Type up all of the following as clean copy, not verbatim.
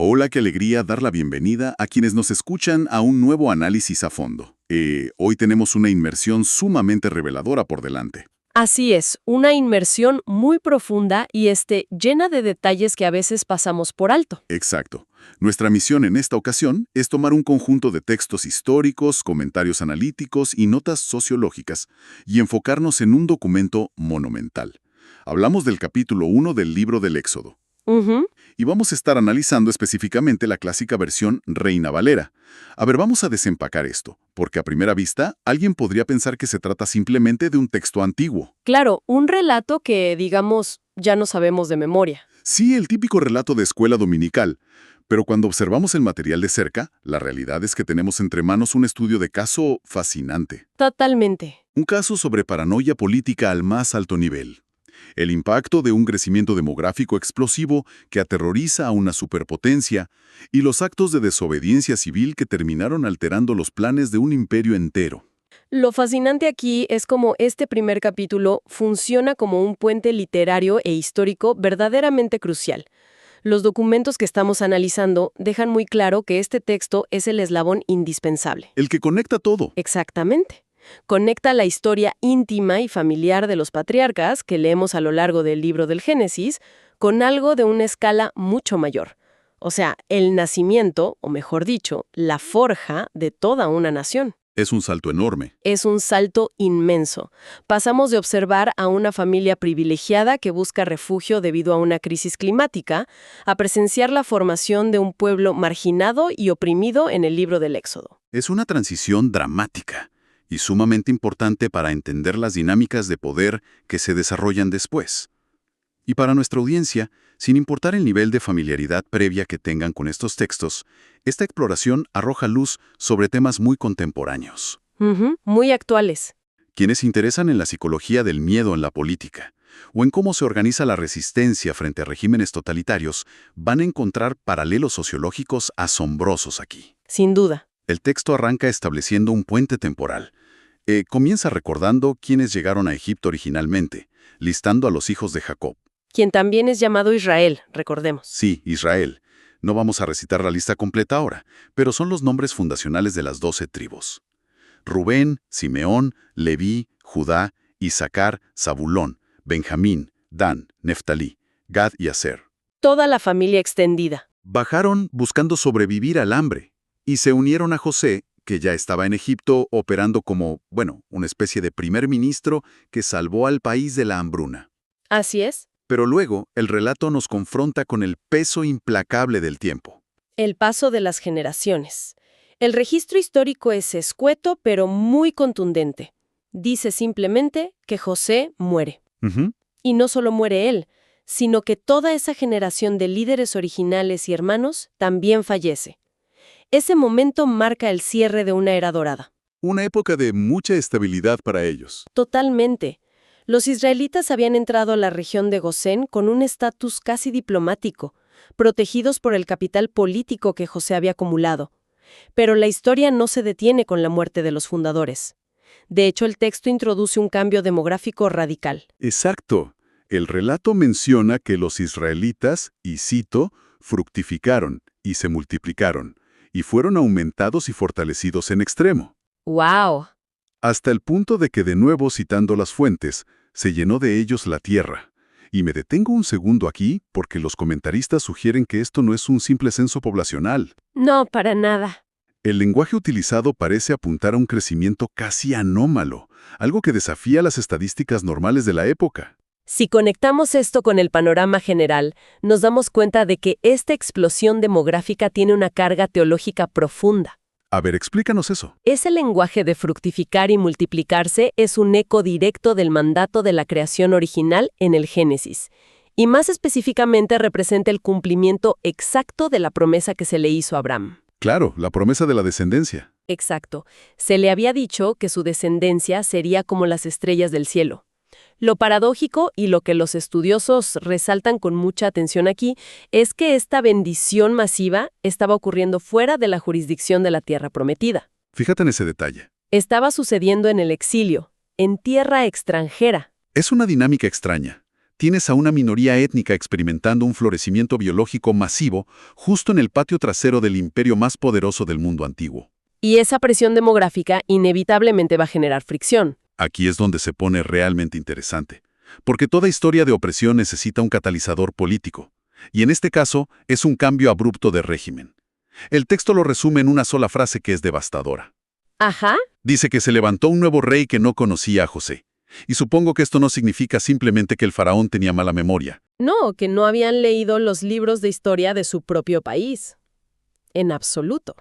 Hola, qué alegría dar la bienvenida a quienes nos escuchan a un nuevo análisis a fondo. Hoy tenemos una inmersión sumamente reveladora por delante. Así es, una inmersión muy profunda y llena de detalles que a veces pasamos por alto. Exacto. Nuestra misión en esta ocasión es tomar un conjunto de textos históricos, comentarios analíticos y notas sociológicas y enfocarnos en un documento monumental. Hablamos del capítulo 1 del libro del Éxodo. Ujú. Y vamos a estar analizando específicamente la clásica versión Reina Valera. A ver, vamos a desempacar esto, porque a primera vista alguien podría pensar que se trata simplemente de un texto antiguo. Claro, un relato que, digamos, ya no sabemos de memoria. Sí, el típico relato de escuela dominical, pero cuando observamos el material de cerca, la realidad es que tenemos entre manos un estudio de caso fascinante. Totalmente. Un caso sobre paranoia política al más alto nivel. El impacto de un crecimiento demográfico explosivo que aterroriza a una superpotencia y los actos de desobediencia civil que terminaron alterando los planes de un imperio entero. Lo fascinante aquí es cómo este primer capítulo funciona como un puente literario e histórico verdaderamente crucial. Los documentos que estamos analizando dejan muy claro que este texto es el eslabón indispensable. El que conecta todo. Exactamente. Conecta la historia íntima y familiar de los patriarcas que leemos a lo largo del libro del Génesis con algo de una escala mucho mayor. O sea, el nacimiento, o mejor dicho, la forja de toda una nación. Es un salto enorme. Es un salto inmenso. Pasamos de observar a una familia privilegiada que busca refugio debido a una crisis climática a presenciar la formación de un pueblo marginado y oprimido en el libro del Éxodo. Es una transición dramática y sumamente importante para entender las dinámicas de poder que se desarrollan después. Y para nuestra audiencia, sin importar el nivel de familiaridad previa que tengan con estos textos, esta exploración arroja luz sobre temas muy contemporáneos. Muy actuales. Quienes se interesan en la psicología del miedo en la política o en cómo se organiza la resistencia frente a regímenes totalitarios, van a encontrar paralelos sociológicos asombrosos aquí. Sin duda. El texto arranca estableciendo un puente temporal. Comienza recordando quiénes llegaron a Egipto originalmente, listando a los hijos de Jacob. Quien también es llamado Israel, recordemos. Sí, Israel. No vamos a recitar la lista completa ahora, pero son los nombres fundacionales de las 12 tribus. Rubén, Simeón, Leví, Judá, Isaacar, Zabulón, Benjamín, Dan, Neftalí, Gad y Aser. Toda la familia extendida. Bajaron buscando sobrevivir al hambre y se unieron a José, que ya estaba en Egipto operando como, una especie de primer ministro que salvó al país de la hambruna. Así es. Pero luego, el relato nos confronta con el peso implacable del tiempo. El paso de las generaciones. El registro histórico es escueto, pero muy contundente. Dice simplemente que José muere. Ujú. Y no solo muere él, sino que toda esa generación de líderes originales y hermanos también fallece. Ese momento marca el cierre de una era dorada. Una época de mucha estabilidad para ellos. Totalmente. Los israelitas habían entrado a la región de Gosén con un estatus casi diplomático, protegidos por el capital político que José había acumulado. Pero la historia no se detiene con la muerte de los fundadores. De hecho, el texto introduce un cambio demográfico radical. Exacto. El relato menciona que los israelitas, y cito, fructificaron y se multiplicaron, y fueron aumentados y fortalecidos en extremo. ¡Wow! Hasta el punto de que, de nuevo citando las fuentes, se llenó de ellos la tierra. Y me detengo un segundo aquí porque los comentaristas sugieren que esto no es un simple censo poblacional. No, para nada. El lenguaje utilizado parece apuntar a un crecimiento casi anómalo, algo que desafía las estadísticas normales de la época. Si conectamos esto con el panorama general, nos damos cuenta de que esta explosión demográfica tiene una carga teológica profunda. A ver, explícanos eso. Ese lenguaje de fructificar y multiplicarse es un eco directo del mandato de la creación original en el Génesis, y más específicamente representa el cumplimiento exacto de la promesa que se le hizo a Abraham. Claro, la promesa de la descendencia. Exacto. Se le había dicho que su descendencia sería como las estrellas del cielo. Lo paradójico y lo que los estudiosos resaltan con mucha atención aquí es que esta bendición masiva estaba ocurriendo fuera de la jurisdicción de la tierra prometida. Fíjate en ese detalle. Estaba sucediendo en el exilio, en tierra extranjera. Es una dinámica extraña. tienes a una minoría étnica experimentando un florecimiento biológico masivo justo en el patio trasero del imperio más poderoso del mundo antiguo. Y esa presión demográfica inevitablemente va a generar fricción. Aquí es donde se pone realmente interesante, porque toda historia de opresión necesita un catalizador político, y en este caso es un cambio abrupto de régimen. El texto lo resume en una sola frase que es devastadora. Ajá. Dice que se levantó un nuevo rey que no conocía a José. Y supongo que esto no significa simplemente que el faraón tenía mala memoria. No, que no habían leído los libros de historia de su propio país. En absoluto.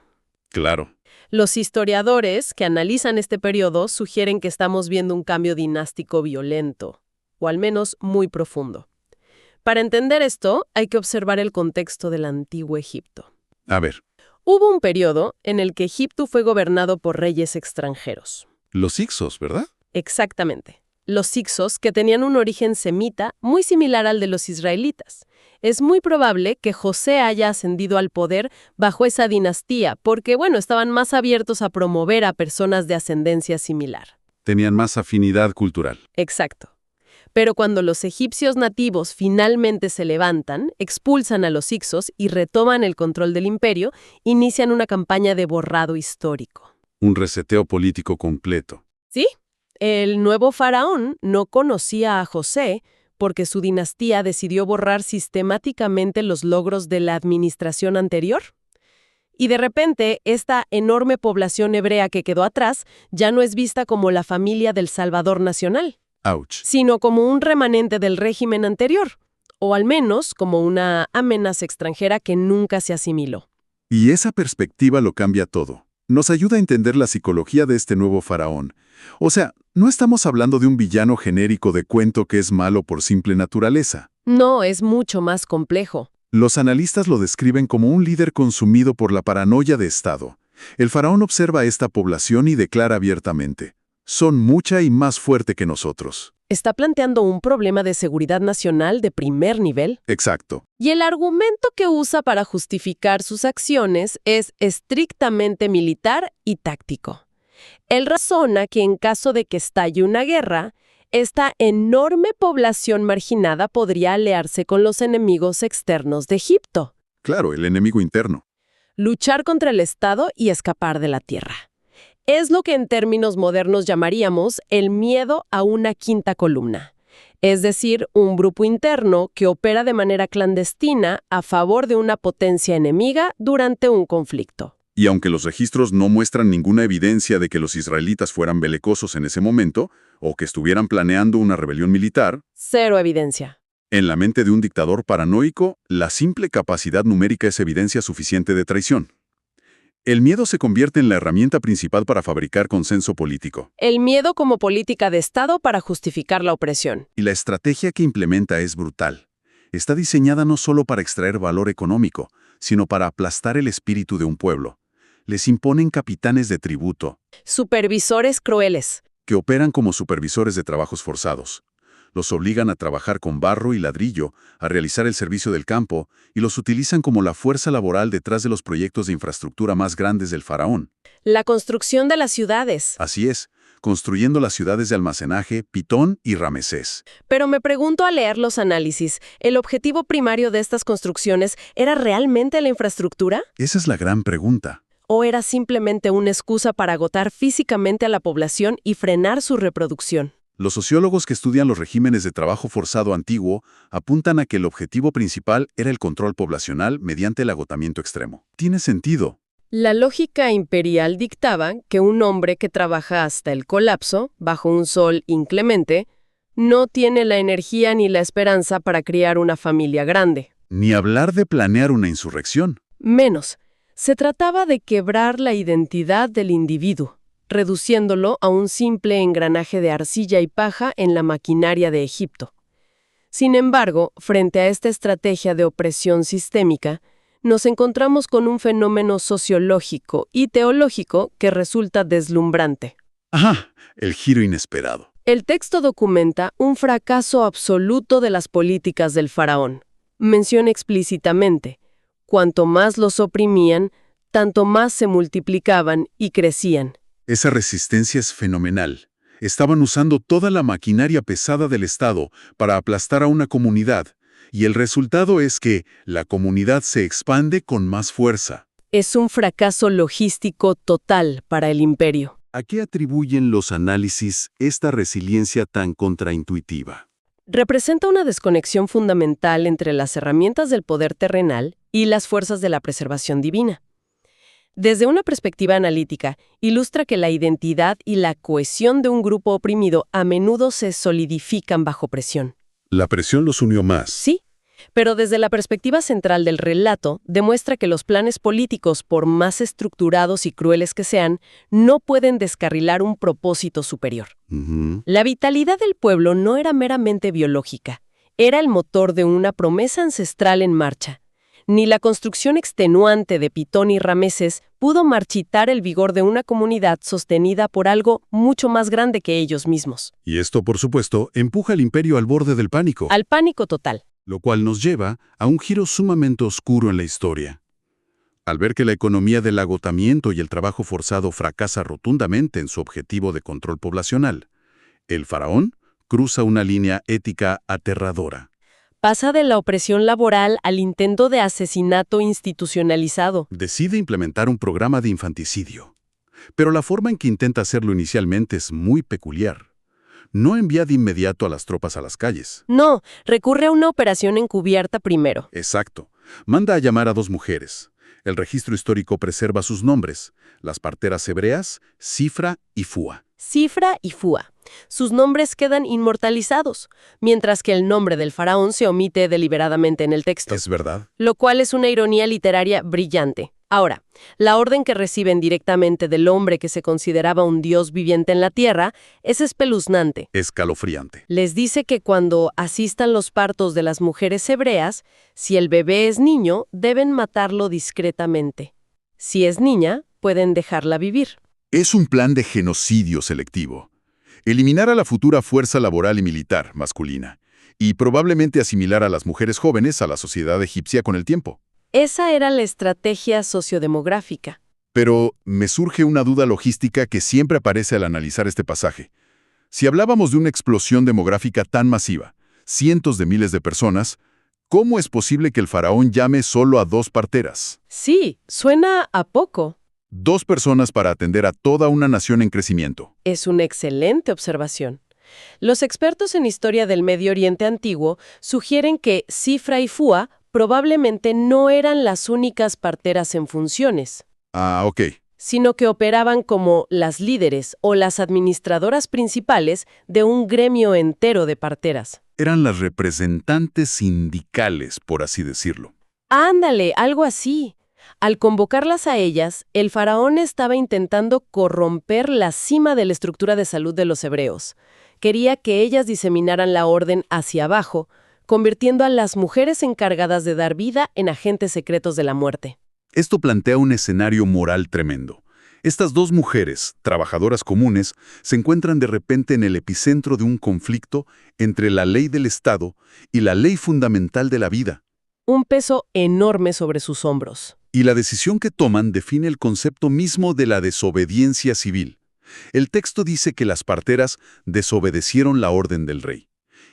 Claro. Los historiadores que analizan este periodo sugieren que estamos viendo un cambio dinástico violento, o al menos muy profundo. Para entender esto, hay que observar el contexto del antiguo Egipto. A ver, Hubo un periodo en el que Egipto fue gobernado por reyes extranjeros. los Hyksos, ¿verdad? Exactamente. Los hicsos, que tenían un origen semita muy similar al de los israelitas. Es muy probable que José haya ascendido al poder bajo esa dinastía, porque, estaban más abiertos a promover a personas de ascendencia similar. Tenían más afinidad cultural. Exacto. Pero cuando los egipcios nativos finalmente se levantan, expulsan a los hicsos y retoman el control del imperio, inician una campaña de borrado histórico. Un reseteo político completo. ¿Sí? El nuevo faraón no conocía a José porque su dinastía decidió borrar sistemáticamente los logros de la administración anterior. Y de repente, esta enorme población hebrea que quedó atrás ya no es vista como la familia del Salvador nacional, Ouch. sino como un remanente del régimen anterior, o al menos como una amenaza extranjera que nunca se asimiló. Y esa perspectiva lo cambia todo. Nos ayuda a entender la psicología de este nuevo faraón. O sea, no estamos hablando de un villano genérico de cuento que es malo por simple naturaleza. No, es mucho más complejo. Los analistas lo describen como un líder consumido por la paranoia de Estado. El faraón observa a esta población y declara abiertamente: son mucha y más fuerte que nosotros. Está planteando un problema de seguridad nacional de primer nivel. Exacto. Y el argumento que usa para justificar sus acciones es estrictamente militar y táctico. Él razona que en caso de que estalle una guerra, esta enorme población marginada podría aliarse con los enemigos externos de Egipto, Claro, el enemigo interno. luchar contra el Estado y escapar de la tierra. Es lo que en términos modernos llamaríamos el miedo a una quinta columna. Es decir, un grupo interno que opera de manera clandestina a favor de una potencia enemiga durante un conflicto. Y aunque los registros no muestran ninguna evidencia de que los israelitas fueran belicosos en ese momento, o que estuvieran planeando una rebelión militar, Cero evidencia. en la mente de un dictador paranoico, la simple capacidad numérica es evidencia suficiente de traición. El miedo se convierte en la herramienta principal para fabricar consenso político. El miedo como política de Estado para justificar la opresión. Y la estrategia que implementa es brutal. Está diseñada no solo para extraer valor económico, sino para aplastar el espíritu de un pueblo. Les imponen capitanes de tributo, Supervisores crueles. que operan como supervisores de trabajos forzados. Los obligan a trabajar con barro y ladrillo, a realizar el servicio del campo, y los utilizan como la fuerza laboral detrás de los proyectos de infraestructura más grandes del faraón. La construcción de las ciudades. Así es, construyendo las ciudades de almacenaje Pitón y Ramesés. Pero me pregunto al leer los análisis, ¿el objetivo primario de estas construcciones era realmente la infraestructura? Esa es la gran pregunta. ¿O era simplemente una excusa para agotar físicamente a la población y frenar su reproducción? Los sociólogos que estudian los regímenes de trabajo forzado antiguo apuntan a que el objetivo principal era el control poblacional mediante el agotamiento extremo. Tiene sentido. La lógica imperial dictaba que un hombre que trabaja hasta el colapso, bajo un sol inclemente, no tiene la energía ni la esperanza para criar una familia grande. Ni hablar de planear una insurrección. Menos, se trataba de quebrar la identidad del individuo, reduciéndolo a un simple engranaje de arcilla y paja en la maquinaria de Egipto. Sin embargo, frente a esta estrategia de opresión sistémica, nos encontramos con un fenómeno sociológico y teológico que resulta deslumbrante. Ajá, el giro inesperado. El texto documenta un fracaso absoluto de las políticas del faraón. Menciona explícitamente: cuanto más los oprimían, tanto más se multiplicaban y crecían. Esa resistencia es fenomenal. Estaban usando toda la maquinaria pesada del Estado para aplastar a una comunidad, y el resultado es que la comunidad se expande con más fuerza. Es un fracaso logístico total para el imperio. ¿A qué atribuyen los análisis esta resiliencia tan contraintuitiva? Representa una desconexión fundamental entre las herramientas del poder terrenal y las fuerzas de la preservación divina. Desde una perspectiva analítica, ilustra que la identidad y la cohesión de un grupo oprimido a menudo se solidifican bajo presión. La presión los unió más. Sí, pero desde la perspectiva central del relato, demuestra que los planes políticos, por más estructurados y crueles que sean, no pueden descarrilar un propósito superior. La vitalidad del pueblo no era meramente biológica, era el motor de una promesa ancestral en marcha. Ni la construcción extenuante de Pitón y Rameses pudo marchitar el vigor de una comunidad sostenida por algo mucho más grande que ellos mismos. Y esto, por supuesto, empuja al imperio al borde del pánico. Al pánico total. Lo cual nos lleva a un giro sumamente oscuro en la historia. Al ver que la economía del agotamiento y el trabajo forzado fracasa rotundamente en su objetivo de control poblacional, el faraón cruza una línea ética aterradora. Pasa de la opresión laboral al intento de asesinato institucionalizado. Decide implementar un programa de infanticidio. Pero la forma en que intenta hacerlo inicialmente es muy peculiar. No envía de inmediato a las tropas a las calles. No, recurre a una operación encubierta primero. Exacto. Manda a llamar a 2 mujeres. El registro histórico preserva sus nombres, las parteras hebreas, Sifra y Fua. Sifra y Fua. Sus nombres quedan inmortalizados, mientras que el nombre del faraón se omite deliberadamente en el texto. ¿Es verdad? Lo cual es una ironía literaria brillante. Ahora, la orden que reciben directamente del hombre que se consideraba un dios viviente en la tierra es espeluznante. Escalofriante. Les dice que cuando asistan los partos de las mujeres hebreas, si el bebé es niño, deben matarlo discretamente. Si es niña, pueden dejarla vivir. Es un plan de genocidio selectivo. Eliminar a la futura fuerza laboral y militar masculina, y probablemente asimilar a las mujeres jóvenes a la sociedad egipcia con el tiempo. Esa era la estrategia sociodemográfica. Pero me surge una duda logística que siempre aparece al analizar este pasaje. Si hablábamos de una explosión demográfica tan masiva, cientos de miles de personas, ¿cómo es posible que el faraón llame solo a 2 parteras? Sí, suena a poco. 2 personas para atender a toda una nación en crecimiento. Es una excelente observación. Los expertos en historia del Medio Oriente Antiguo sugieren que Sifra y Fua probablemente no eran las únicas parteras en funciones. Ah, ok. Sino que operaban como las líderes o las administradoras principales de un gremio entero de parteras. Eran las representantes sindicales, por así decirlo. Ándale, algo así. Al convocarlas a ellas, el faraón estaba intentando corromper la cima de la estructura de salud de los hebreos. Quería que ellas diseminaran la orden hacia abajo, convirtiendo a las mujeres encargadas de dar vida en agentes secretos de la muerte. Esto plantea un escenario moral tremendo. Estas 2 mujeres, trabajadoras comunes, se encuentran de repente en el epicentro de un conflicto entre la ley del Estado y la ley fundamental de la vida. Un peso enorme sobre sus hombros. Y la decisión que toman define el concepto mismo de la desobediencia civil. El texto dice que las parteras desobedecieron la orden del rey.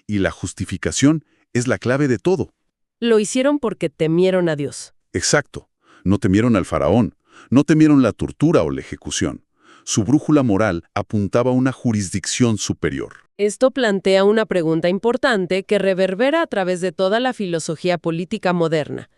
Y la justificación es la clave de todo. Lo hicieron porque temieron a Dios. Exacto. No temieron al faraón, no temieron la tortura o la ejecución. Su brújula moral apuntaba a una jurisdicción superior. Esto plantea una pregunta importante que reverbera a través de toda la filosofía política moderna.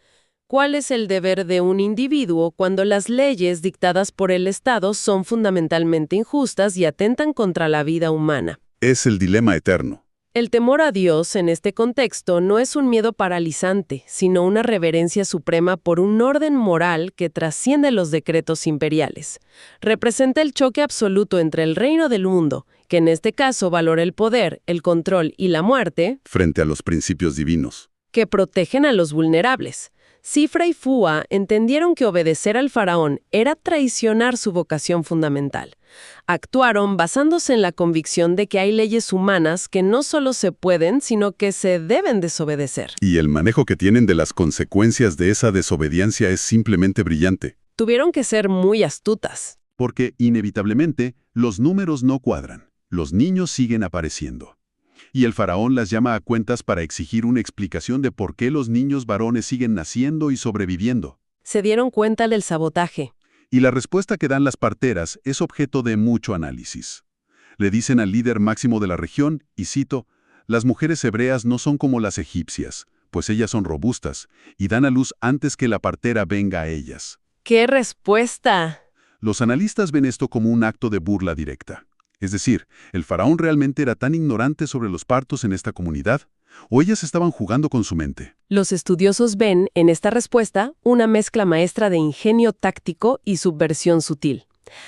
¿Cuál es el deber de un individuo cuando las leyes dictadas por el Estado son fundamentalmente injustas y atentan contra la vida humana? Es el dilema eterno. El temor a Dios en este contexto no es un miedo paralizante, sino una reverencia suprema por un orden moral que trasciende los decretos imperiales. Representa el choque absoluto entre el reino del mundo, que en este caso valora el poder, el control y la muerte, frente a los principios divinos, que protegen a los vulnerables. Sifra y Fua entendieron que obedecer al faraón era traicionar su vocación fundamental. Actuaron basándose en la convicción de que hay leyes humanas que no solo se pueden, sino que se deben desobedecer. Y el manejo que tienen de las consecuencias de esa desobediencia es simplemente brillante. Tuvieron que ser muy astutas. Porque, inevitablemente, los números no cuadran. Los niños siguen apareciendo. Y el faraón las llama a cuentas para exigir una explicación de por qué los niños varones siguen naciendo y sobreviviendo. Se dieron cuenta del sabotaje. Y la respuesta que dan las parteras es objeto de mucho análisis. Le dicen al líder máximo de la región, y cito, «Las mujeres hebreas no son como las egipcias, pues ellas son robustas, y dan a luz antes que la partera venga a ellas». ¡Qué respuesta! Los analistas ven esto como un acto de burla directa. Es decir, ¿el faraón realmente era tan ignorante sobre los partos en esta comunidad? ¿O ellas estaban jugando con su mente? Los estudiosos ven en esta respuesta una mezcla maestra de ingenio táctico y subversión sutil.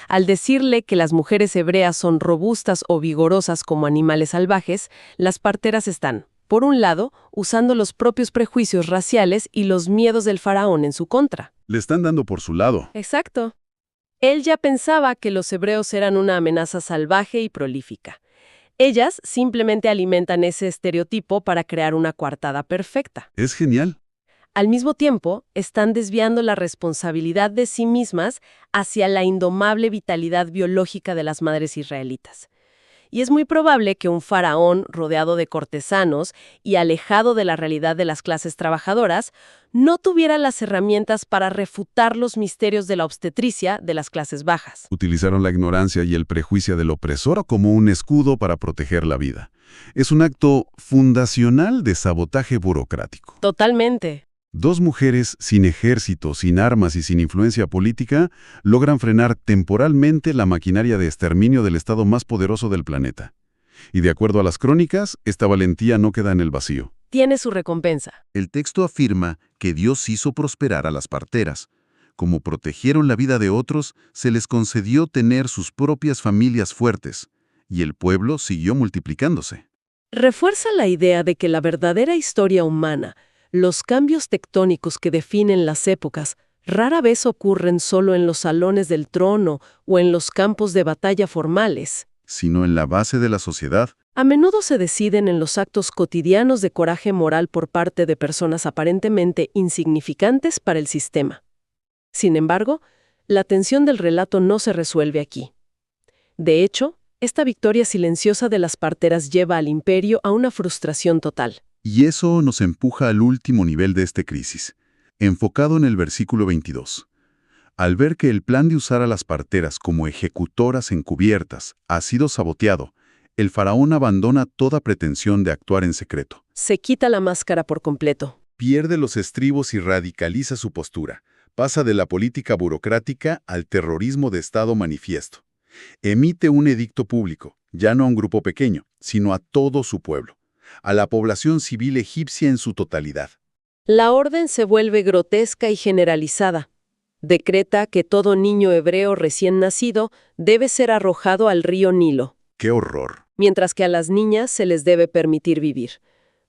Al decirle que las mujeres hebreas son robustas o vigorosas como animales salvajes, las parteras están, por un lado, usando los propios prejuicios raciales y los miedos del faraón en su contra. Le están dando por su lado. Exacto. Él ya pensaba que los hebreos eran una amenaza salvaje y prolífica. Ellas simplemente alimentan ese estereotipo para crear una coartada perfecta. Es genial. Al mismo tiempo, están desviando la responsabilidad de sí mismas hacia la indomable vitalidad biológica de las madres israelitas. Y es muy probable que un faraón rodeado de cortesanos y alejado de la realidad de las clases trabajadoras no tuviera las herramientas para refutar los misterios de la obstetricia de las clases bajas. Utilizaron la ignorancia y el prejuicio del opresor como un escudo para proteger la vida. Es un acto fundacional de sabotaje burocrático. Totalmente. Dos mujeres sin ejército, sin armas y sin influencia política logran frenar temporalmente la maquinaria de exterminio del estado más poderoso del planeta. Y de acuerdo a las crónicas, esta valentía no queda en el vacío. Tiene su recompensa. El texto afirma que Dios hizo prosperar a las parteras. Como protegieron la vida de otros, se les concedió tener sus propias familias fuertes, y el pueblo siguió multiplicándose. Refuerza la idea de que la verdadera historia humana, los cambios tectónicos que definen las épocas, rara vez ocurren solo en los salones del trono o en los campos de batalla formales. Sino en la base de la sociedad. A menudo se deciden en los actos cotidianos de coraje moral por parte de personas aparentemente insignificantes para el sistema. Sin embargo, la tensión del relato no se resuelve aquí. De hecho, esta victoria silenciosa de las parteras lleva al imperio a una frustración total. Y eso nos empuja al último nivel de esta crisis, enfocado en el versículo 22. Al ver que el plan de usar a las parteras como ejecutoras encubiertas ha sido saboteado, el faraón abandona toda pretensión de actuar en secreto. Se quita la máscara por completo. Pierde los estribos y radicaliza su postura. Pasa de la política burocrática al terrorismo de Estado manifiesto. Emite un edicto público, ya no a un grupo pequeño, sino a todo su pueblo, a la población civil egipcia en su totalidad. La orden se vuelve grotesca y generalizada. Decreta que todo niño hebreo recién nacido debe ser arrojado al río Nilo. ¡Qué horror! Mientras que a las niñas se les debe permitir vivir.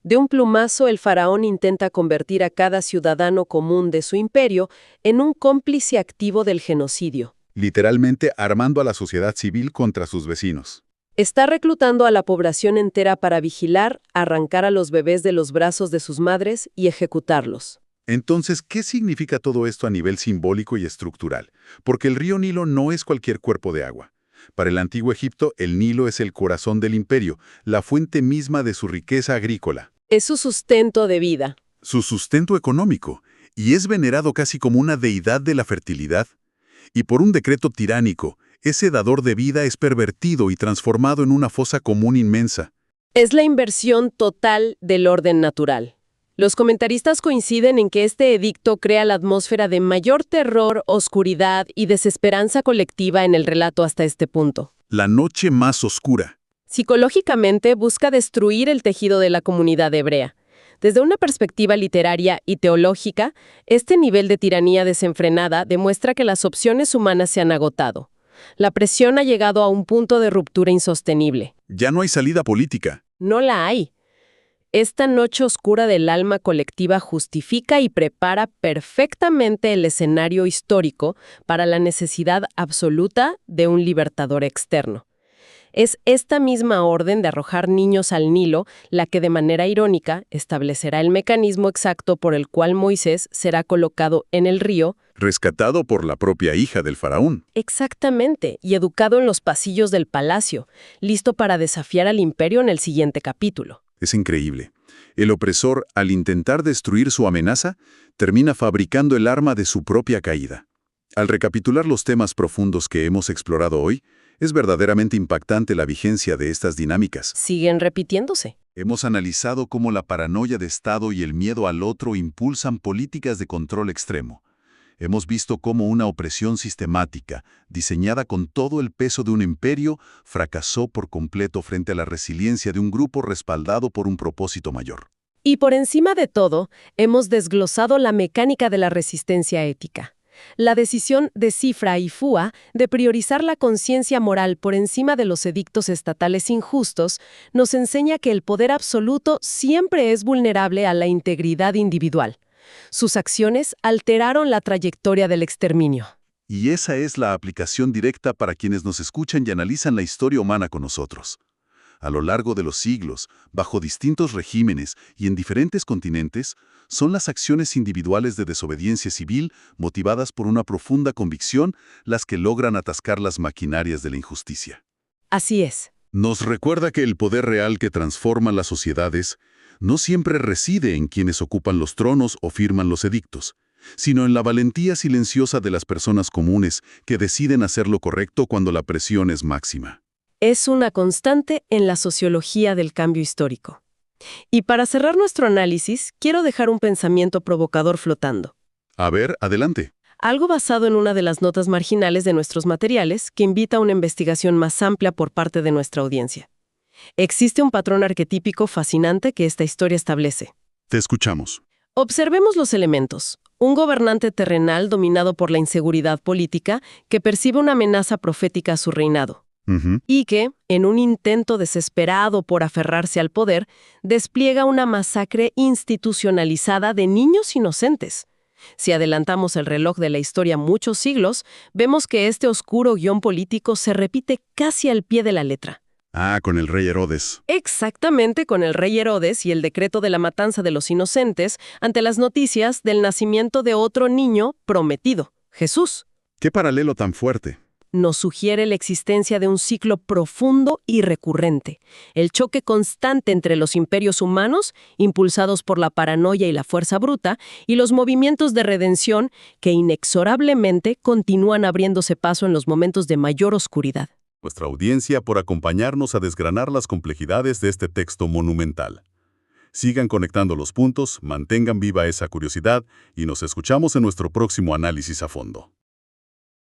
De un plumazo, el faraón intenta convertir a cada ciudadano común de su imperio en un cómplice activo del genocidio. Literalmente armando a la sociedad civil contra sus vecinos. Está reclutando a la población entera para vigilar, arrancar a los bebés de los brazos de sus madres y ejecutarlos. Entonces, ¿qué significa todo esto a nivel simbólico y estructural? Porque el río Nilo no es cualquier cuerpo de agua. Para el antiguo Egipto, el Nilo es el corazón del imperio, la fuente misma de su riqueza agrícola. Es su sustento de vida. Su sustento económico, y es venerado casi como una deidad de la fertilidad. Y por un decreto tiránico, ese dador de vida es pervertido y transformado en una fosa común inmensa. Es la inversión total del orden natural. Los comentaristas coinciden en que este edicto crea la atmósfera de mayor terror, oscuridad y desesperanza colectiva en el relato hasta este punto. La noche más oscura. Psicológicamente busca destruir el tejido de la comunidad hebrea. Desde una perspectiva literaria y teológica, este nivel de tiranía desenfrenada demuestra que las opciones humanas se han agotado. La presión ha llegado a un punto de ruptura insostenible. Ya no hay salida política. No la hay. Esta noche oscura del alma colectiva justifica y prepara perfectamente el escenario histórico para la necesidad absoluta de un libertador externo. Es esta misma orden de arrojar niños al Nilo la que de manera irónica establecerá el mecanismo exacto por el cual Moisés será colocado en el río rescatado por la propia hija del faraón. Exactamente, y educado en los pasillos del palacio, listo para desafiar al imperio en el siguiente capítulo. Es increíble. El opresor, al intentar destruir su amenaza, termina fabricando el arma de su propia caída. Al recapitular los temas profundos que hemos explorado hoy, es verdaderamente impactante la vigencia de estas dinámicas. Siguen repitiéndose. Hemos analizado cómo la paranoia de Estado y el miedo al otro impulsan políticas de control extremo. Hemos visto cómo una opresión sistemática, diseñada con todo el peso de un imperio, fracasó por completo frente a la resiliencia de un grupo respaldado por un propósito mayor. Y por encima de todo, hemos desglosado la mecánica de la resistencia ética. La decisión de Cifra y Fua de priorizar la conciencia moral por encima de los edictos estatales injustos nos enseña que el poder absoluto siempre es vulnerable a la integridad individual. Sus acciones alteraron la trayectoria del exterminio. Y esa es la aplicación directa para quienes nos escuchan y analizan la historia humana con nosotros. A lo largo de los siglos, bajo distintos regímenes y en diferentes continentes, son las acciones individuales de desobediencia civil, motivadas por una profunda convicción, las que logran atascar las maquinarias de la injusticia. Así es. Nos recuerda que el poder real que transforma las sociedades no siempre reside en quienes ocupan los tronos o firman los edictos, sino en la valentía silenciosa de las personas comunes que deciden hacer lo correcto cuando la presión es máxima. Es una constante en la sociología del cambio histórico. Y para cerrar nuestro análisis, quiero dejar un pensamiento provocador flotando. A ver, adelante. Algo basado en una de las notas marginales de nuestros materiales que invita a una investigación más amplia por parte de nuestra audiencia. Existe un patrón arquetípico fascinante que esta historia establece. Te escuchamos. Observemos los elementos. Un gobernante terrenal dominado por la inseguridad política que percibe una amenaza profética a su reinado. Y que, en un intento desesperado por aferrarse al poder, despliega una masacre institucionalizada de niños inocentes. Si adelantamos el reloj de la historia muchos siglos, vemos que este oscuro guión político se repite casi al pie de la letra. Ah, con el rey Herodes. Exactamente, con el rey Herodes y el decreto de la matanza de los inocentes ante las noticias del nacimiento de otro niño prometido, Jesús. ¡Qué paralelo tan fuerte! Nos sugiere la existencia de un ciclo profundo y recurrente, el choque constante entre los imperios humanos, impulsados por la paranoia y la fuerza bruta, y los movimientos de redención que inexorablemente continúan abriéndose paso en los momentos de mayor oscuridad. Nuestra audiencia por acompañarnos a desgranar las complejidades de este texto monumental. Sigan conectando los puntos, mantengan viva esa curiosidad y nos escuchamos en nuestro próximo análisis a fondo.